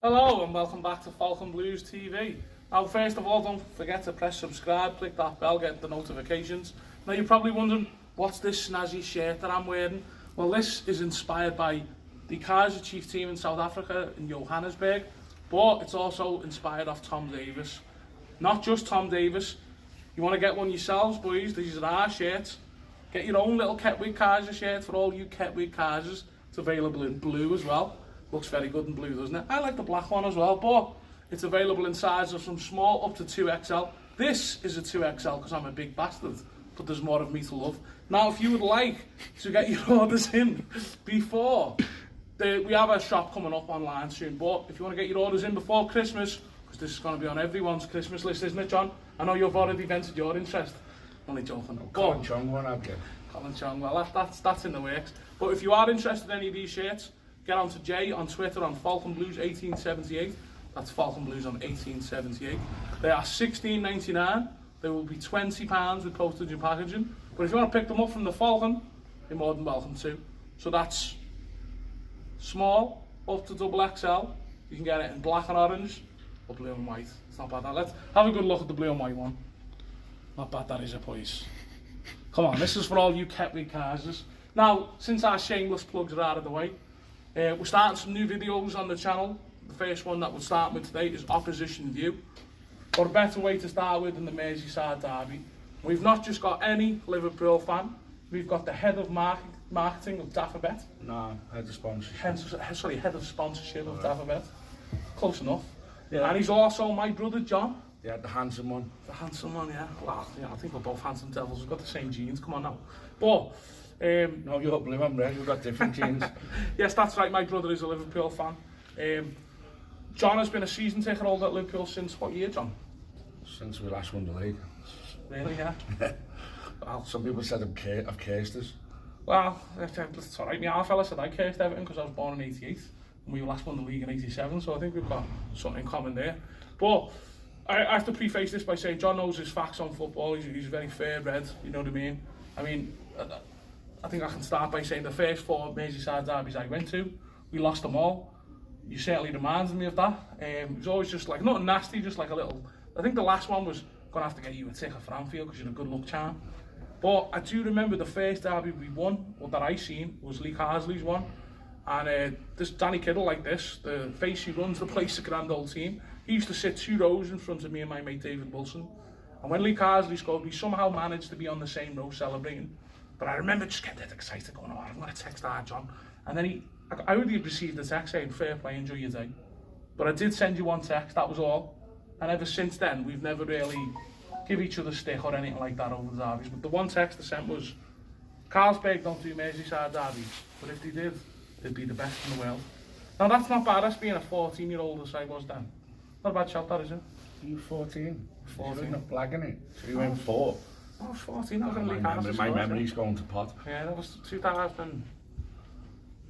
Hello and welcome back to Falcon Blues TV. Now first of all, don't forget to press subscribe, click that bell, get the notifications. Now you're probably wondering, what's this snazzy shirt that I'm wearing? Well, this is inspired by the Kaiser Chiefs team in South Africa in Johannesburg, but it's also inspired off Tom Davis. Not just Tom Davis. You want to get one yourselves, boys? These are our shirts. Get your own little Ketwig Kaiser shirt for all you Ketwig Kaisers. It's available in blue as well. Looks very good in blue, doesn't it? I like the black one as well, but it's available in sizes from small up to 2XL. This is a 2XL because I'm a big bastard, but there's more of me to love. Now, if you would like to get your orders in before, we have a shop coming up online soon, but if you want to get your orders in before Christmas, because this is going to be on everyone's Christmas list, isn't it, John? I know you've already vented your interest. Only joking. Colin Chong won't have you. Colin Chong, well, that's in the works. But if you are interested in any of these shirts, get on to Jay on Twitter on Falcon Blues 1878. That's Falcon Blues on 1878. They are $16.99. They will be £20 with postage and packaging. But if you want to pick them up from the Falcon, you're more than welcome to. So that's small up to XXL. You can get it in black and orange or blue and white. It's not bad. Now let's have a good look at the blue and white one. Not bad, that is, boys. Come on, this is for all you Ketwig Kaisers. Now, since our shameless plugs are out of the way, we're starting some new videos on the channel. The first one that we'll start with today is Opposition View. Or a better way to start with than the Merseyside Derby. We've not just got any Liverpool fan, we've got the head of marketing of Daffabet. No, head of sponsorship. Head of sponsorship of Daffabet. Close enough. Yeah. And he's also my brother John. Yeah, the handsome one. The handsome one, yeah. Well, yeah, I think we're both handsome devils. We've got the same genes, come on now. But no, you're blue and red, we've got different genes. Yes, that's right, my brother is a Liverpool fan. John has been a season ticket holder at Liverpool since what year, John? Since we last won the league. Really, yeah? Well, some people said I've cursed us. Well, it's alright. My fella said I cursed Everton because I was born in 88 and we last won the league in 87, so I think we've got something in common there. But I have to preface this by saying John knows his facts on football. He's very fair-bred, you know what I mean? I think I can start by saying the first 4 Merseyside derbies I went to, we lost them all. You certainly reminded me of that. It was always just like, nothing nasty, just like a little... I think the last one was going to have to get you a ticket for Anfield because you're a good luck charm. But I do remember the first derby we won, or that I seen, was Lee Carsley's one. And this Danny Kiddle like this, the face who runs the place, the grand old team, he used to sit 2 rows in front of me and my mate David Wilson. And when Lee Carsley scored, we somehow managed to be on the same row celebrating. But I remember just getting dead excited going, oh, I'm going to text that, John. And then I already received a text saying, fair play, enjoy your day. But I did send you one text, that was all. And ever since then, we've never really give each other stick or anything like that over the derbies. But the one text I sent was, Carlsberg don't do Merseyside derbies, but if they did, they'd be the best in the world. Now that's not bad, that's being a 14-year-old as I was then. Not a bad shout, that is it? You 14? 14. You're not blagging it. So you went 4. I was 14, I was in League Carsley. My memory's going to pot. Yeah, that was 2000.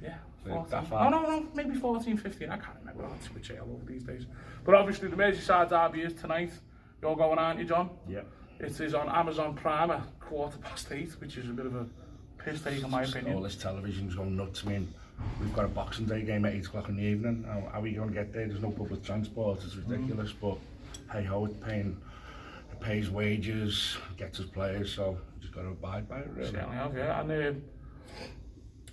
Yeah, 14. That far? No, maybe 14, 15. I can't remember. I'm too much all over these days. But obviously, the Merseyside derby is tonight. You're going, aren't you, John? Yeah. It is on Amazon Prime at 8:15, which is a bit of a piss take, in my opinion. All this television's going nuts. I mean, we've got a Boxing Day game at 8 o'clock in the evening. How are we going to get there? There's no public transport. It's ridiculous. But hey ho, it pays wages, gets us players, so just got to abide by it, really. Certainly have, yeah. And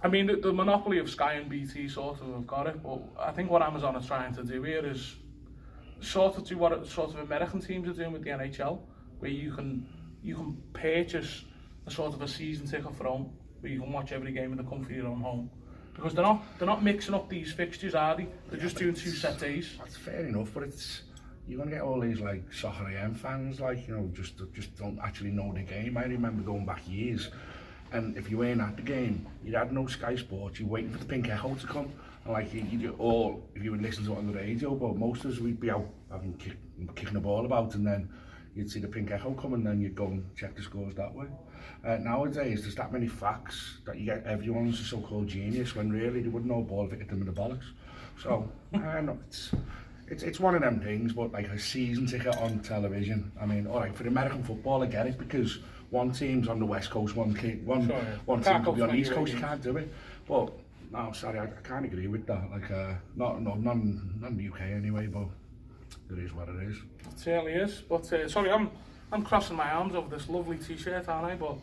I mean, the monopoly of Sky and BT sort of have got it, but I think what Amazon are trying to do here is sort of do what sort of American teams are doing with the NHL, where you can purchase a sort of a season ticket for home, where you can watch every game in the comfort of your own home. Because they're not mixing up these fixtures, are they? They're just doing 2 set days. That's fair enough, but you're going to get all these like Soccer AM fans, like, you know, just don't actually know the game. I remember going back years, and if you weren't at the game, you'd had no Sky Sports, you're waiting for the pink echo to come, and like or if you would listen to it on the radio, but most of us, we'd be out having kicking the ball about, and then you'd see the pink echo come, and then you'd go and check the scores that way. Nowadays, there's that many facts that you get everyone's a so-called genius, when really they wouldn't know a ball if it hit them in the bollocks. So, no, it's one of them things, but like a season ticket on television, I mean, all right, for American football, I get it, because one team's on the West Coast, one team could be on the East Coast, you can't do it. But No, sorry, I can't agree with that. Like, not in the UK anyway, but it is what it is. It certainly is. But sorry, I'm crossing my arms over this lovely T-shirt, aren't I? But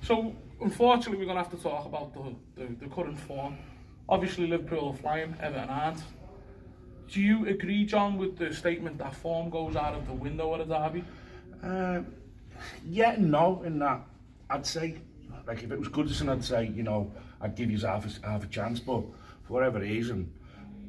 so unfortunately, we're going to have to talk about the current form. Obviously, Liverpool are flying, Everton aren't. Do you agree, John, with the statement that form goes out of the window at a derby? Yeah and no, in that I'd say, like, if it was Goodison, I'd say, you know, I'd give you half a chance, but for whatever reason,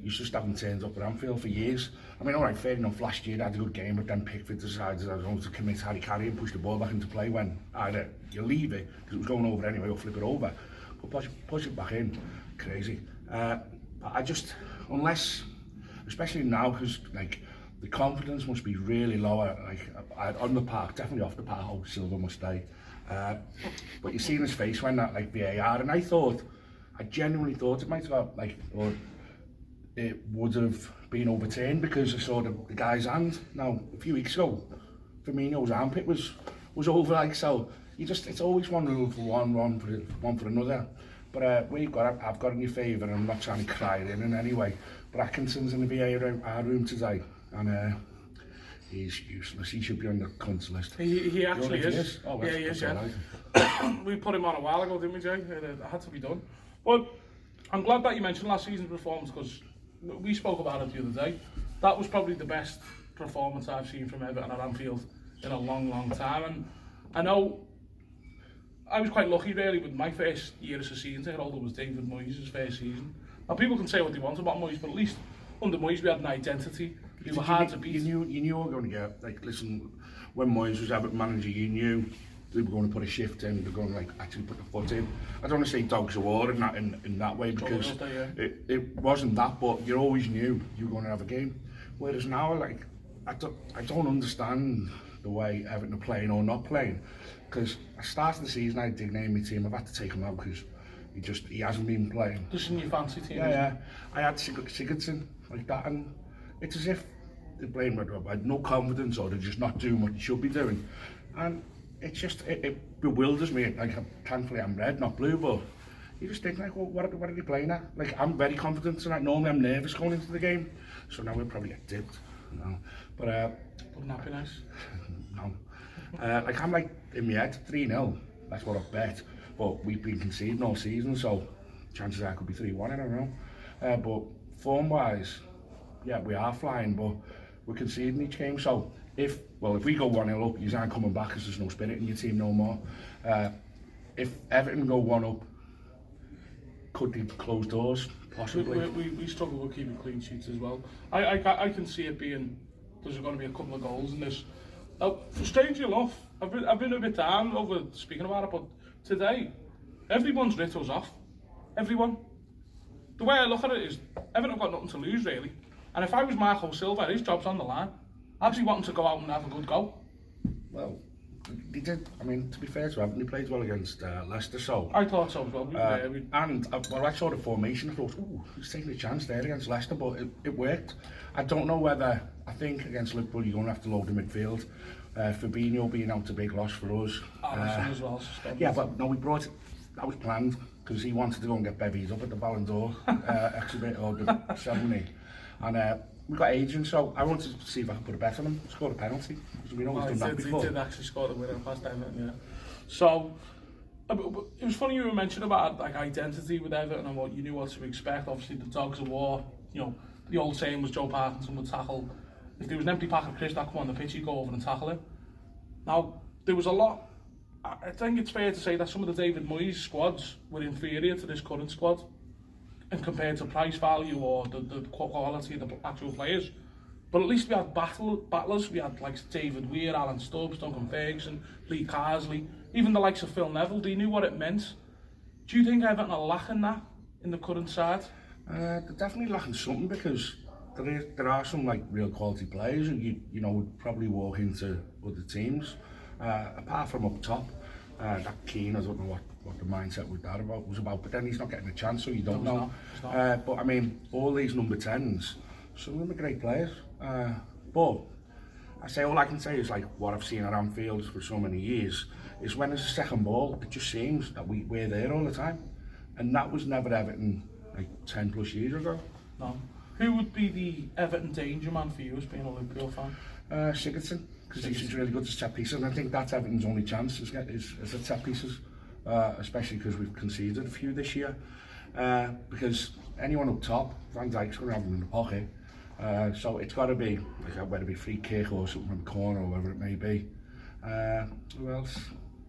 you just haven't turned up at Anfield for years. I mean, alright, fair enough, last year they had a good game, but then Pickford decided I was going to commit Harry Carey and push the ball back into play when either you leave it, because it was going over anyway, or flip it over, but push it back in, crazy. But I just, unless, especially now, because, like, the confidence must be really lower, like, on the park, definitely off the park, how Silva must stay. But you see in his face when that, like, VAR, and I genuinely thought it might have got, like, or it would have been overturned because I saw the guy's hand. Now, a few weeks ago, Firmino's armpit was over, like, so you just, it's always one rule for one for another. But I've got in your favour, and I'm not trying to cry it in any way, but Atkinson's in the VAR room today, and he's useless. He should be on the cunts list. He actually is. Oh, yeah, he is, yeah. Right. We put him on a while ago, didn't we, Jay? It had to be done. But I'm glad that you mentioned last season's performance, because we spoke about it the other day. That was probably the best performance I've seen from Everton at Anfield in a long, long time. And I know I was quite lucky, really, with my first year as a season ticket holder was David Moyes' first season. Now, people can say what they want about Moyes, but at least under Moyes we had an identity. We were hard to beat. You knew you were going to get, like, listen, when Moyes was Everton manager, you knew they were going to put a shift in, they're going to, like, actually put the foot in. I don't want to say dogs of war in that way, because it wasn't that, but you always knew you were going to have a game. Whereas now, like, I don't understand the way Everton are playing or not playing, because I started the season, I did name my team, I've had to take him out because he hasn't been playing. Just in your fancy team? Yeah. I had Sigurdsson like that, and it's as if they're playing with no confidence, or they're just not doing what they should be doing. And it's just, it bewilders me. Like, thankfully I'm red, not blue, but you just think, like, well, what are they playing at? Like, I'm very confident tonight. Normally I'm nervous going into the game, so now we'll probably get dipped. No. But wouldn't that be nice? No. Like, I'm like, in my head, 3-0. That's what I've bet. But we've been conceding all season, so chances are it could be 3-1, I don't know. But form-wise, yeah, we are flying, but we're conceding each game. So if we go 1-0 up, you aren't coming back because there's no spirit in your team no more. If Everton go 1 up, could they close doors? Possibly. We struggle with keeping clean sheets as well. I can see it being, there's going to be a couple of goals in this. Strangely enough, I've been a bit down over speaking about it, but today, everyone's written us off. Everyone. The way I look at it is, Everton have got nothing to lose, really. And if I was Marco Silva, his job's on the line. I'd be wanting to go out and have a good go. Well, they did. I mean, to be fair to Everton, they played well against Leicester, so... I thought so as well. And I saw the formation, I thought, ooh, he's taking a chance there against Leicester, but it worked. I don't know whether... I think against Liverpool, you're going to have to load the midfield. Fabinho being out a big loss for us. Alisson as well, suspended. Yeah, but no, that was planned, because he wanted to go and get bevies up at the Ballon d'Or exhibit, or the ceremony. And we got agents, so I wanted to see if I could put a bet on him, score a penalty, because we know he's done that before. He did actually score the winner past Everton, yeah. So, it was funny you were mentioning about, like, identity with Everton and what you knew what to expect. Obviously, the dogs of war, you know, the old saying was Joe Parkinson would tackle. If there was an empty pack of crisps that come on the pitch, he'd go over and tackle it. Now, there was a lot. I think it's fair to say that some of the David Moyes squads were inferior to this current squad, and compared to price value or the quality of the actual players. But at least we had battlers. We had, like, David Weir, Alan Stubbs, Duncan Ferguson, Lee Carsley, even the likes of Phil Neville. They knew what it meant. Do you think Everton are lacking that in the current side? They're definitely lacking something, because there are some, like, real quality players who you know would probably walk into other teams. Apart from up top, that Keane, I don't know what the mindset with that was about, but then he's not getting a chance, so you don't know. But I mean, all these number 10s, some of them are great players. But all I can say is, like, what I've seen at Anfield for so many years is when there's a second ball, it just seems that we're there all the time, and that was never Everton like 10 plus years ago. No. Who would be the Everton danger man for you as being a Liverpool fan? Sigurdsson, because he's really good at set pieces, and I think that's Everton's only chance is at set pieces, especially because we've conceded a few this year. Because anyone up top, Van Dijk's going to have them in the pocket. So it's got to be, like, whether it be free kick or something from the corner or whatever it may be. Who else?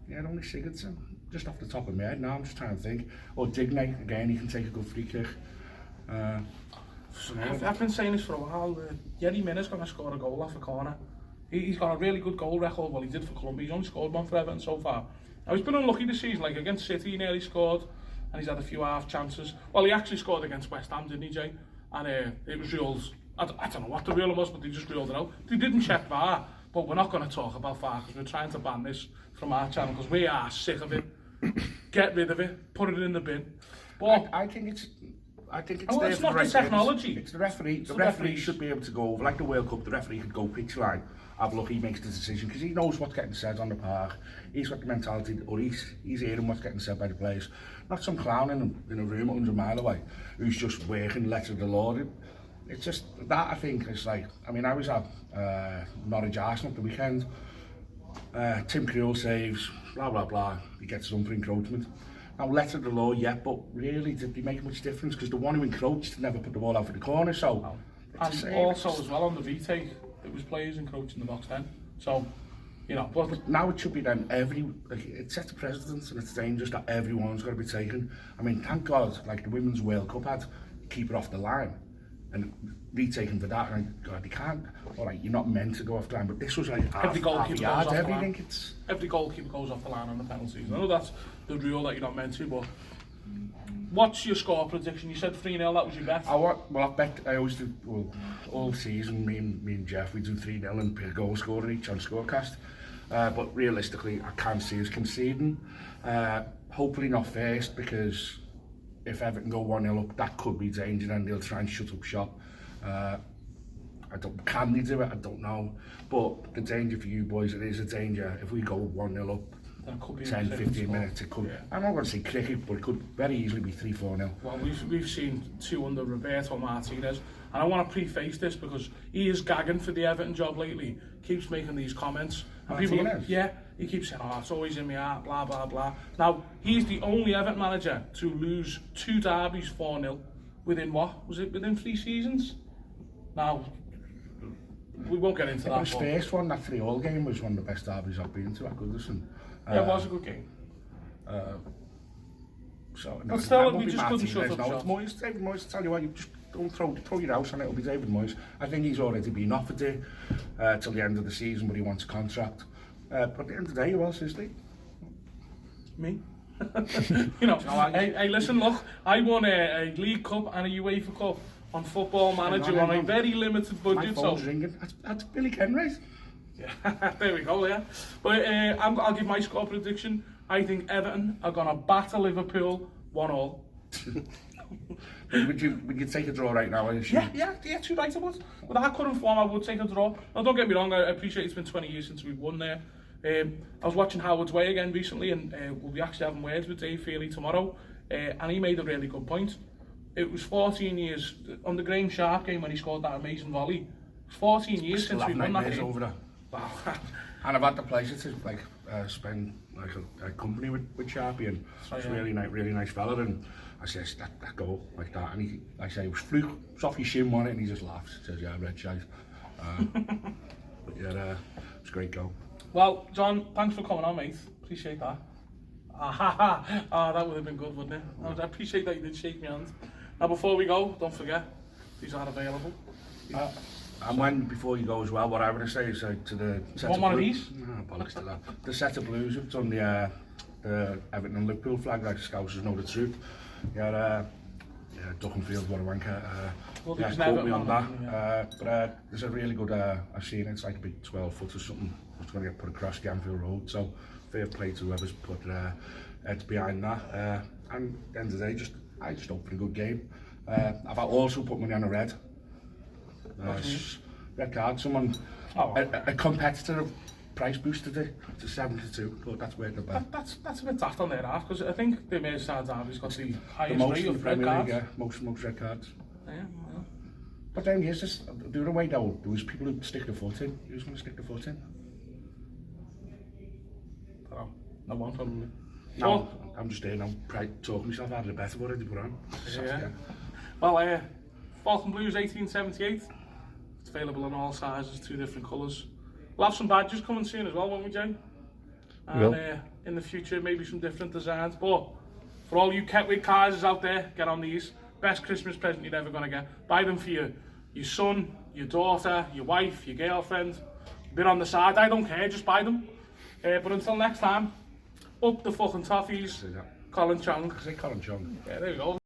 Yeah, only Sigurdsson. Just off the top of my head now, I'm just trying to think. Or Digne, again, he can take a good free kick. I've been saying this for a while. Yerry Mina's going to score a goal off a corner. He's got a really good goal record. Well, he did for Colombia. He's only scored one for Everton so far. Now, he's been unlucky this season. Like against City, he nearly scored, and he's had a few half chances. Well, he actually scored against West Ham, didn't he, Jay? And it was ruled. I don't know what the rule was, but they just ruled it out. They didn't check VAR, but we're not going to talk about VAR because we're trying to ban this from our channel because we are sick of it. Get rid of it. Put it in the bin. But I think it's oh, there it's for not the the technology. It's the referee. The referees. referee should be able to go over, like the World Cup. The referee could go pitch line, have a look. He makes the decision because he knows what's getting said on the park. He's got the mentality, or he's hearing what's getting said by the players. Not some clown in a room 100 miles away who's just working letter of the law. It's just that, I think, it's like, I mean, I was at Norwich Arsenal the weekend. Tim Krul saves, blah blah blah. He gets some for encroachment. Now, letter of the law, yeah, but really, did they make much difference? Because the one who encroached never put the ball out for the corner, so... And also, as well, on the retake, it was players encroaching the box then. So, you know... But now it should be then it sets a precedent, and it's dangerous that everyone's got to be taken. I mean, thank God, like the Women's World Cup had, keep it off the line. And retaken for that, and God, they can't. All right, you're not meant to go off the line, but this was like every goalkeeper goes off the line. It's... Every goalkeeper goes off the line on the penalties. I know that's the rule that you're not meant to, but what's your score prediction? You said 3-0, that was your bet. I always do, well, all season, me and Jeff, we do 3-0 and pick a goal scorer each on Scorecast. But realistically, I can't see us conceding. Hopefully not first, because if Everton go 1-0 up, that could be danger, and they'll try and shut up shop. Can they do it? I don't know. But the danger for you boys, it is a danger. If we go 1-0 up, that could be 10-15 minutes, it could. Yeah. I'm not going to say cricket, but it could very easily be 3-4-0. Well, we've seen two under Roberto Martinez, and I want to preface this because he is gagging for the Everton job lately. Keeps making these comments. And people, yeah, he keeps saying, oh, it's always in my heart, blah, blah, blah. Now, he's the only Everton manager to lose 2 derbies 4-0 within what? Was it within 3 seasons? Now, we won't get into that. His first one, that 3-3 game, was one of the best derbies I've been to at Goodison. Yeah, it was a good game. So, but still, we just couldn't shut up shop. It's David Moyes, tell you what, you just don't throw your house on it, it'll be David Moyes. I think he's already been offered it till the end of the season, but he wants a contract. But at the end of the day, who else is he? Me. You know, hey, listen, look, I won a League Cup and a UEFA Cup on Football Manager on a very limited budget. My phone's ringing. That's Billy Kenwright. Yeah, there we go, yeah. But I'll give my score prediction. I think Everton are going to batter Liverpool 1-1. Would you take a draw right now? Yeah, too right I would. With that current form, I would take a draw. Now, don't get me wrong, I appreciate it's been 20 years since we've won there. I was watching Howard's Way again recently, and we'll be actually having words with Dave Feely tomorrow, and he made a really good point. It was 14 years, on the Graham Sharp game when he scored that amazing volley, it was 14 years since we won that game. Over that. Wow. And I've had the pleasure to spend like a company with Sharpie, and he's a really nice fella, and I says that goal like that, and I say it was fluke, it's off your shin on it, and he just laughs, says yeah, red shite. But yeah, it's a great goal. Well, John, thanks for coming on, mate. Appreciate that. That would have been good, wouldn't it? I appreciate that you did shake my hand. Now, before we go, don't forget, these are available. And before you go as well, what I want to say is to the set of one of these? No, bollocks to that. The set of blues have done the Everton and Liverpool flag, like the Scousers know the truth. Yeah, Duckenfield, what a wanker. Quote me on that. But there's a really good, I've seen it, it's like a big 12 foot or something. It's going to get put across the Anfield Road, so fair play to whoever's put heads behind that. And at the end of the day, I just hope for a good game. I've also put money on a red. Red card, someone, a competitor price boosted it to 72, but that's worked out. That's a bit daft on their half, because I think the Merseyside Derby's got the The highest most rate in the of red Premier League, cards. yeah, most red cards. Yeah, yeah. But then here's this, the other way though, there was people who stick their foot in. Who's going to stick their foot in? No one probably. No, I'm just there now, talking myself out of the best of what I did put on. Yeah. Well, Falcon Blues 1878. It's available in all sizes, 2 different colours. We'll have some badges coming soon as well, won't we, Jay? And in the future, maybe some different designs. But for all you Ketwick cars out there, get on these. Best Christmas present you're ever going to get. Buy them for your son, your daughter, your wife, your girlfriend. A bit on the side, I don't care, just buy them. But until next time, up the fucking toffees. Colin Chong. Say Colin Chong. Yeah, there we go.